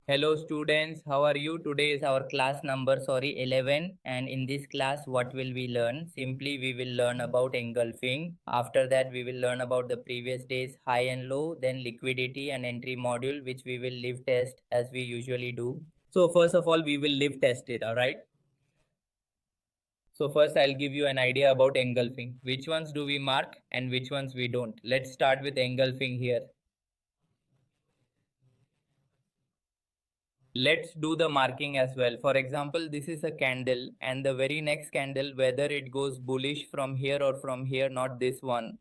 Hello students, how are you? Today is our class number 11, and in this class what will we learn? Simply we will learn about engulfing. After that we will learn about the previous day's high and low, then liquidity and entry module, which we will live test as we usually do. So first of all we will live test it, alright? So first I'll give you an idea about engulfing. Which ones do we mark and which ones we don't? Let's start with engulfing here. Let's do the marking as well. For example, this is a candle and the very next candle, whether it goes bullish from here or from here, not this one.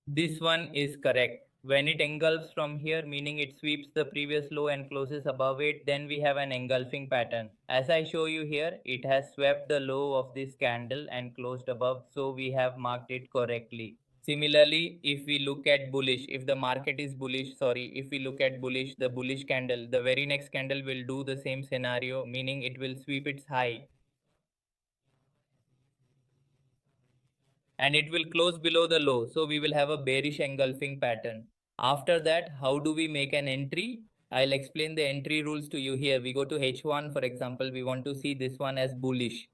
This one is correct. When it engulfs from here, meaning it sweeps the previous low and closes above it, then we have an engulfing pattern. As I show you here, it has swept the low of this candle and closed above, so we have marked it correctly. Similarly, if we look at bullish, if the market is bullish, if we look at bullish, the bullish candle, the very next candle will do the same scenario, meaning it will sweep its high and it will close below the low. So we will have a bearish engulfing pattern. After that, how do we make an entry? I'll explain the entry rules to you here. We go to H1, for example, we want to see this one as bullish.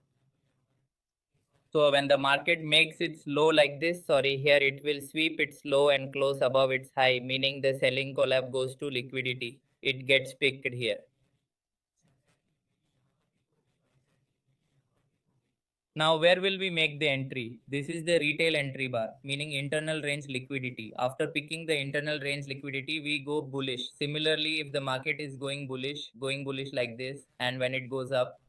So when the market makes its low like this, here it will sweep its low and close above its high, meaning the selling collab goes to liquidity. It gets picked here. Now where will we make the entry? This is the retail entry bar, meaning internal range liquidity. After picking the internal range liquidity, we go bullish. Similarly, if the market is going bullish like this, and when it goes up,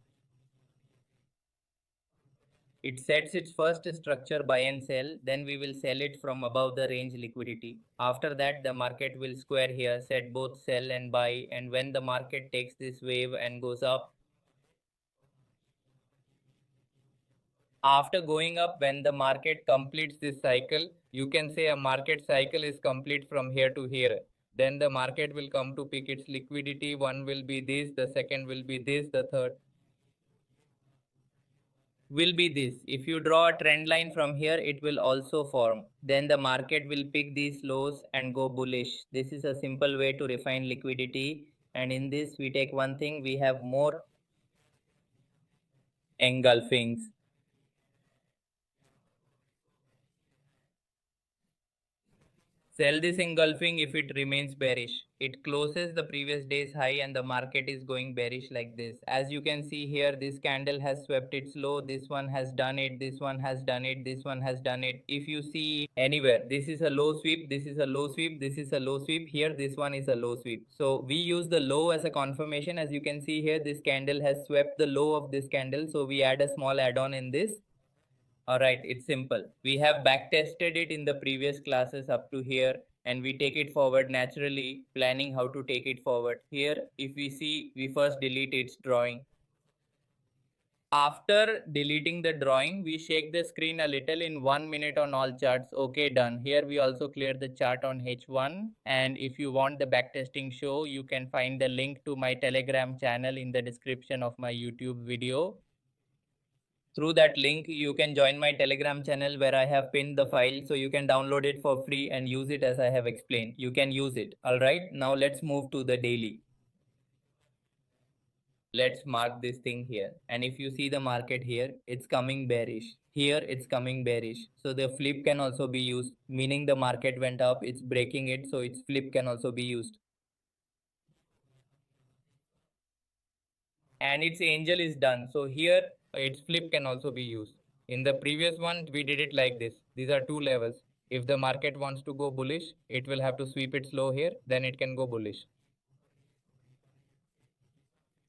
it sets its first structure buy and sell, then we will sell it from above the range liquidity. After that, the market will square here, set both sell and buy, and when the market takes this wave and goes up, after going up, when the market completes this cycle, you can say a market cycle is complete from here to here. Then the market will come to pick its liquidity. One will be this, the second will be this, the third will be this. If you draw a trend line from here, it will also form. Then the market will pick these lows and go bullish. This is a simple way to refine liquidity. And in this, we take one thing, we have more engulfings. Sell this engulfing if it remains bearish. It closes the previous day's high and the market is going bearish like this. As you can see here, this candle has swept its low. This one has done it. This one has done it. This one has done it. If you see anywhere, this is a low sweep. This is a low sweep. This is a low sweep. Here, this one is a low sweep. So we use the low as a confirmation. As you can see here, this candle has swept the low of this candle. So we add a small add-on in this. Alright, it's simple. We have backtested it in the previous classes up to here and we take it forward naturally, planning how to take it forward. Here, if we see, we first delete its drawing. After deleting the drawing, we shake the screen a little in 1 minute on all charts. Okay, done. Here we also clear the chart on H1. And if you want the backtesting show, you can find the link to my Telegram channel in the description of my YouTube video. Through that link, you can join my Telegram channel where I have pinned the file so you can download it for free and use it as I have explained. You can use it. Alright, now let's move to the daily. Let's mark this thing here. And if you see the market here, it's coming bearish. Here, it's coming bearish. So the flip can also be used, meaning the market went up, it's breaking it, so its flip can also be used. And its angel is done. So here its flip can also be used. In the previous one, we did it like this. These are two levels. If the market wants to go bullish, it will have to sweep its low here, then it can go bullish.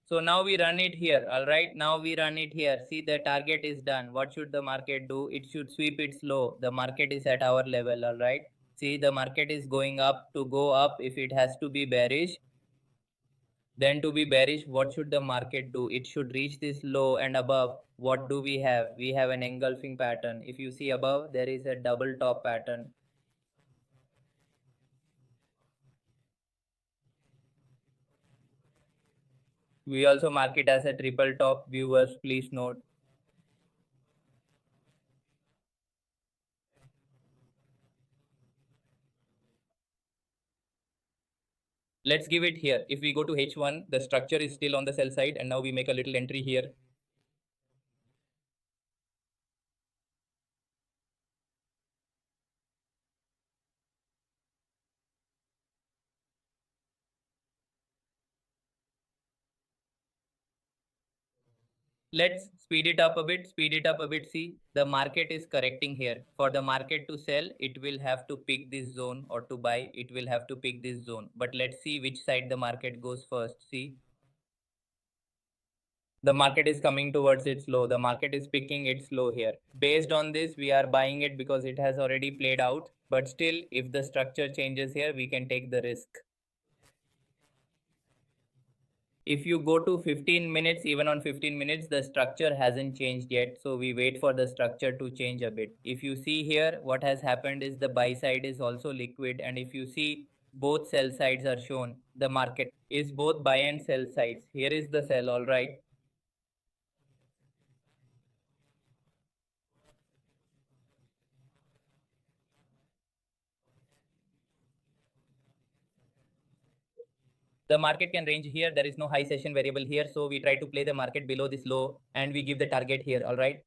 So now we run it here. All right, now we run it here. See, the target is done. What should the market do? It should sweep its low. The market is at our level. All right. See, the market is going up. To go up, if it has to be bearish, then to be bearish, what should the market do? It should reach this low and above. What do we have? We have an engulfing pattern. If you see above, there is a double top pattern. We also mark it as a triple top. Viewers, please note. Let's give it here. If we go to H1, the structure is still on the sell side, and now we make a little entry here. Let's speed it up a bit, See, the market is correcting here. For the market to sell, it will have to pick this zone, or to buy, it will have to pick this zone. But let's see which side the market goes first. See, the market is coming towards its low. The market is picking its low here. Based on this, we are buying it because it has already played out. But still, if the structure changes here, we can take the risk. If you go to 15 minutes, even on 15 minutes, the structure hasn't changed yet. So we wait for the structure to change a bit. If you see here, what has happened is the buy side is also liquid. And if you see, both sell sides are shown. The market is both buy and sell sides. Here is the sell, all right. The market can range here. There is no high session variable here. So we try to play the market below this low and we give the target here, all right.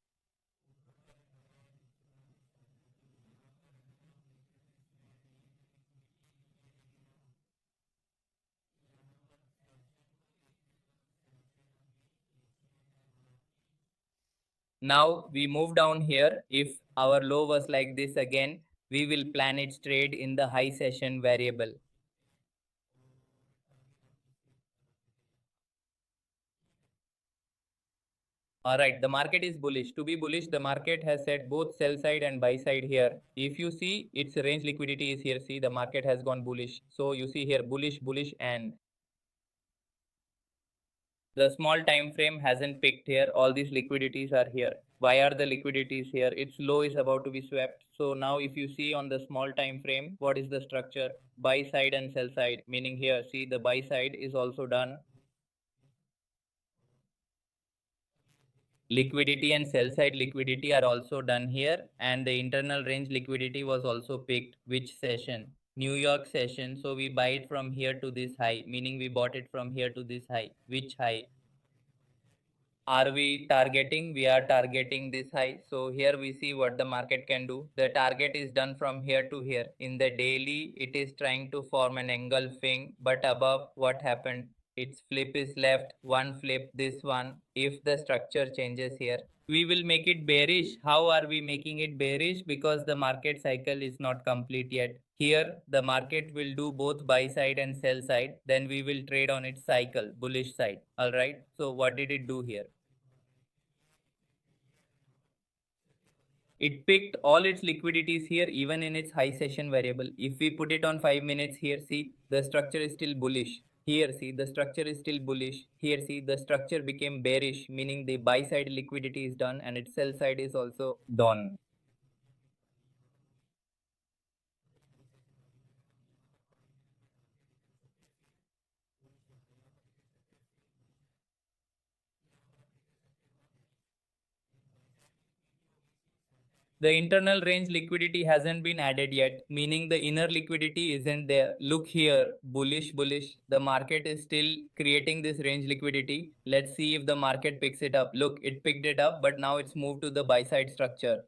Now we move down here. If our low was like this again, we will plan its trade in the high session variable. All right, the market is bullish. To be bullish, the market has set both sell side and buy side here. If you see, its range liquidity is here. See, the market has gone bullish. So you see here, bullish, bullish, and the small time frame hasn't picked here. All these liquidities are here. Why are the liquidities here? Its low is about to be swept. So now if you see on the small time frame, what is the structure? Buy side and sell side, meaning here, see, the buy side is also done. Liquidity and sell side liquidity are also done here, and the internal range liquidity was also picked. Which session? New York session. So we buy it from here to this high, meaning we bought it from here to this high. Which high are we targeting? We are targeting this high. So here we see what the market can do. The target is done from here to here. In the daily, it is trying to form an engulfing, but above, what happened? Its flip is left, one flip, this one. If the structure changes here, we will make it bearish. How are we making it bearish? Because the market cycle is not complete yet. Here, the market will do both buy side and sell side. Then we will trade on its cycle, bullish side. All right. So what did it do here? It picked all its liquidities here, even in its high session variable. If we put it on 5 minutes here, see, the structure is still bullish. Here, see, the structure is still bullish. Here, see, the structure became bearish, meaning the buy side liquidity is done and its sell side is also done. The internal range liquidity hasn't been added yet, meaning the inner liquidity isn't there. Look here, bullish, bullish. The market is still creating this range liquidity. Let's see if the market picks it up. Look, it picked it up, but now it's moved to the buy side structure.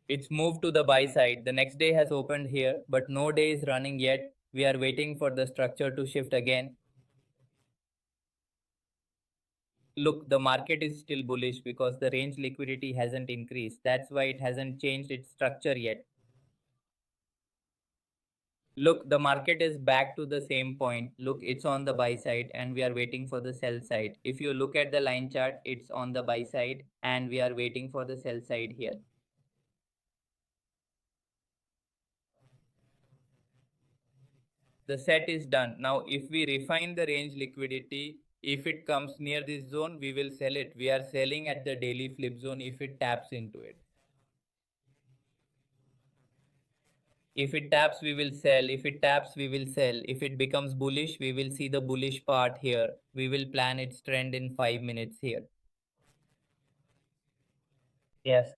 It's moved to the buy side. The next day has opened here, but no day is running yet. We are waiting for the structure to shift again. Look, the market is still bullish because the range liquidity hasn't increased. That's why it hasn't changed its structure yet. Look, the market is back to the same point. Look, it's on the buy side and we are waiting for the sell side. If you look at the line chart, it's on the buy side and we are waiting for the sell side here. The set is done. Now, if we refine the range liquidity, if it comes near this zone, we will sell it. We are selling at the daily flip zone if it taps into it. If it taps, we will sell. If it taps, we will sell. If it becomes bullish, we will see the bullish part here. We will plan its trend in 5 minutes here. Yes.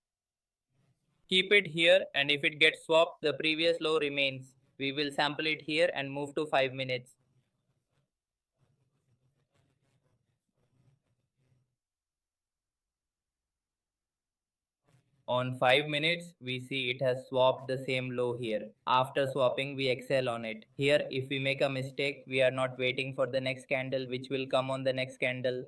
Keep it here, and if it gets swapped, the previous low remains. We will sample it here and move to 5 minutes. On 5 minutes, we see it has swapped the same low here. After swapping, we excel on it. Here, if we make a mistake, we are not waiting for the next candle, which will come on the next candle.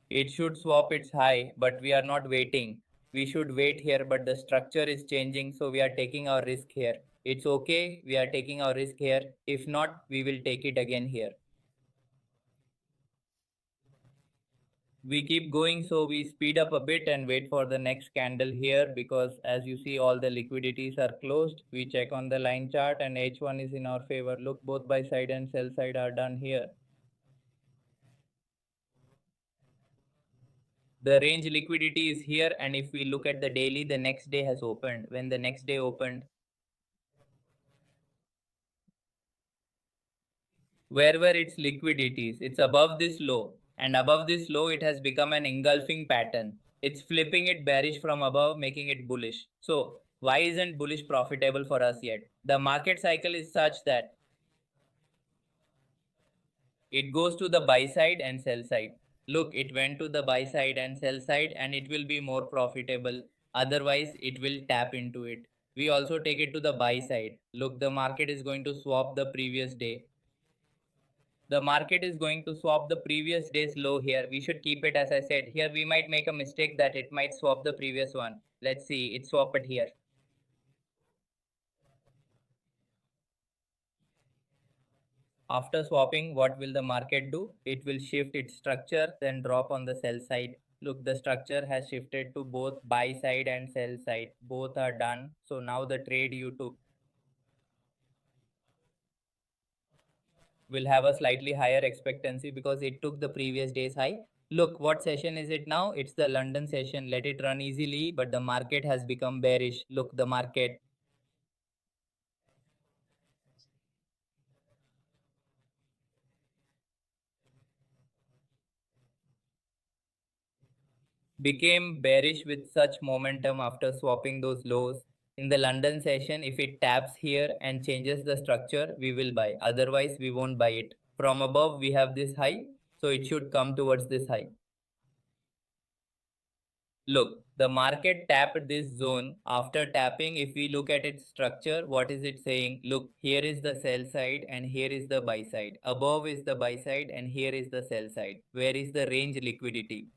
It should swap its high, but we are not waiting. We should wait here, but the structure is changing, so we are taking our risk here. It's okay, we are taking our risk here. If not, we will take it again here. We keep going, so we speed up a bit and wait for the next candle here, because as you see, all the liquidities are closed. We check on the line chart and H1 is in our favor. Look, both buy side and sell side are done here. The range liquidity is here, and if we look at the daily, the next day has opened. When the next day opened, where were its liquidities? It's above this low, and above this low it has become an engulfing pattern. It's flipping it bearish from above, making it bullish. So why isn't bullish profitable for us yet? The market cycle is such that it goes to the buy side and sell side. Look, it went to the buy side and sell side, and it will be more profitable. Otherwise, it will tap into it. We also take it to the buy side. Look, the market is going to swap the previous day. The market is going to swap the previous day's low here. We should keep it as I said. Here we might make a mistake that it might swap the previous one. Let's see, it swapped here. After swapping, what will the market do? It will shift its structure, then drop on the sell side. Look, the structure has shifted to both buy side and sell side. Both are done. So now the trade you took will have a slightly higher expectancy because it took the previous day's high. Look, what session is it now? It's the London session. Let it run easily, but the market has become bearish. Look, the market became bearish with such momentum after swapping those lows. In the London session, if it taps here and changes the structure, we will buy. Otherwise, we won't buy it. From above, we have this high, so it should come towards this high. Look, the market tapped this zone. After tapping, if we look at its structure, what is it saying? Look, here is the sell side and here is the buy side. Above is the buy side and here is the sell side. Where is the range liquidity?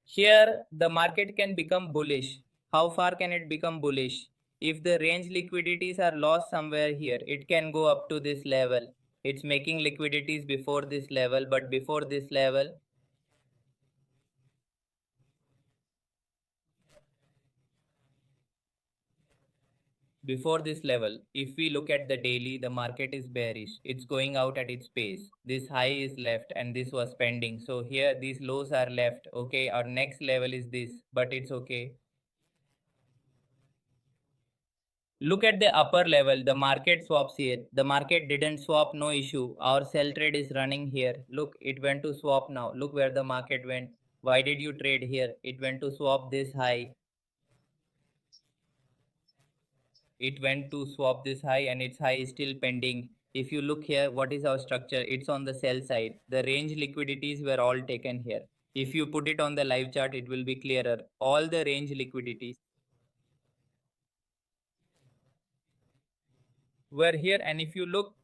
Here, the market can become bullish. How far can it become bullish? If the range liquidities are lost somewhere here, it can go up to this level. It's making liquidities before this level, but before this level, if we look at the daily, the market is bearish. It's going out at its pace. This high is left and this was pending. So here these lows are left. Okay, our next level is this, but it's okay. Look at the upper level, the market swaps here. The market didn't swap, no issue. Our sell trade is running here. Look, it went to swap now. Look where the market went. Why did you trade here? It went to swap this high. It went to swap this high and its high is still pending. If you look here, what is our structure? It's on the sell side. The range liquidities were all taken here. If you put it on the live chart, it will be clearer. All the range liquidities were here, and if you look,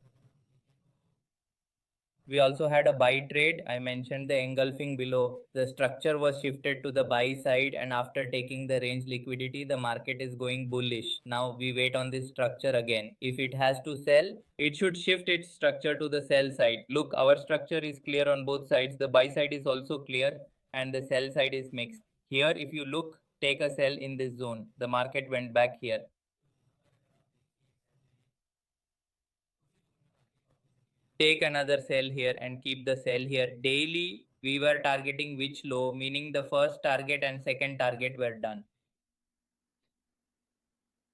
we also had a buy trade. I mentioned the engulfing below. The structure was shifted to the buy side, and after taking the range liquidity, the market is going bullish. Now we wait on this structure again. If it has to sell, it should shift its structure to the sell side. Look, our structure is clear on both sides. The buy side is also clear, and the sell side is mixed. Here, if you look, take a sell in this zone. The market went back here. Take another sell here and keep the sell here. Daily, we were targeting which low, meaning the first target and second target were done.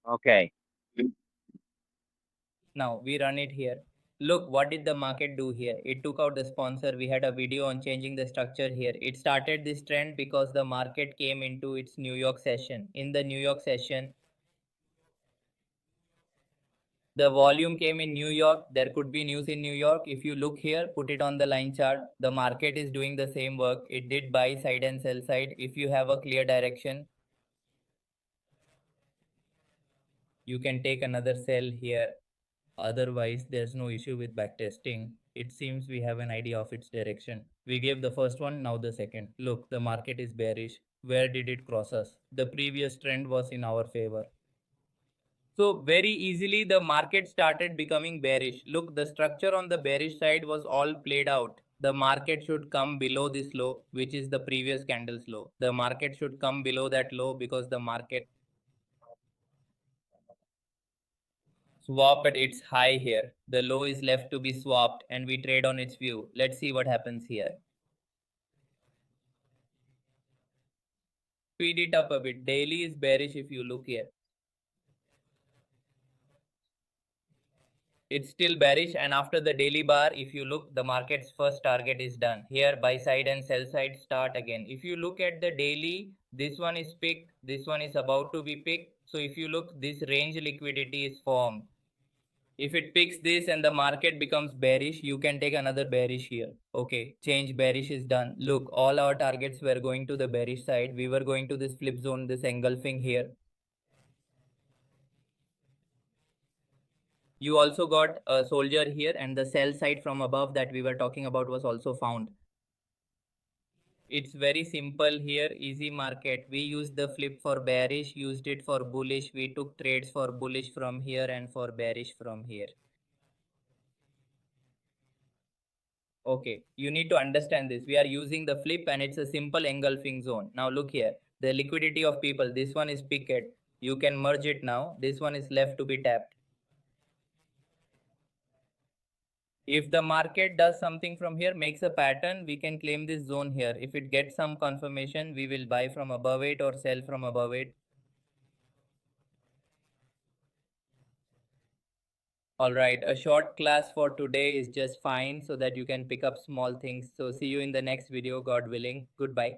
Okay. Now we run it here. Look, what did the market do here? It took out the sponsor. We had a video on changing the structure here. It started this trend because the market came into its New York session. In the New York session, the volume came in New York. There could be news in New York. If you look here, put it on the line chart. The market is doing the same work. It did buy side and sell side. If you have a clear direction, you can take another sell here. Otherwise, there's no issue with backtesting. It seems we have an idea of its direction. We gave the first one, now the second. Look, the market is bearish. Where did it cross us? The previous trend was in our favor. So very easily the market started becoming bearish. Look, the structure on the bearish side was all played out. The market should come below this low, which is the previous candle's low. The market should come below that low because the market swap at its high here. The low is left to be swapped and we trade on its view. Let's see what happens here. Speed it up a bit. Daily is bearish if you look here. It's still bearish, and after the daily bar, if you look, the market's first target is done. Here buy side and sell side start again. If you look at the daily, this one is picked, this one is about to be picked. So if you look, this range liquidity is formed. If it picks this and the market becomes bearish, you can take another bearish here. Okay, change bearish is done. Look, all our targets were going to the bearish side. We were going to this flip zone, this engulfing here. You also got a soldier here, and the sell side from above that we were talking about was also found. It's very simple here, easy market. We used the flip for bearish, used it for bullish. We took trades for bullish from here and for bearish from here. Okay, you need to understand this. We are using the flip and it's a simple engulfing zone. Now look here, the liquidity of people. This one is picket. You can merge it now. This one is left to be tapped. If the market does something from here, makes a pattern, we can claim this zone here. If it gets some confirmation, we will buy from above it or sell from above it. All right, a short class for today is just fine so that you can pick up small things. So see you in the next video, God willing. Goodbye.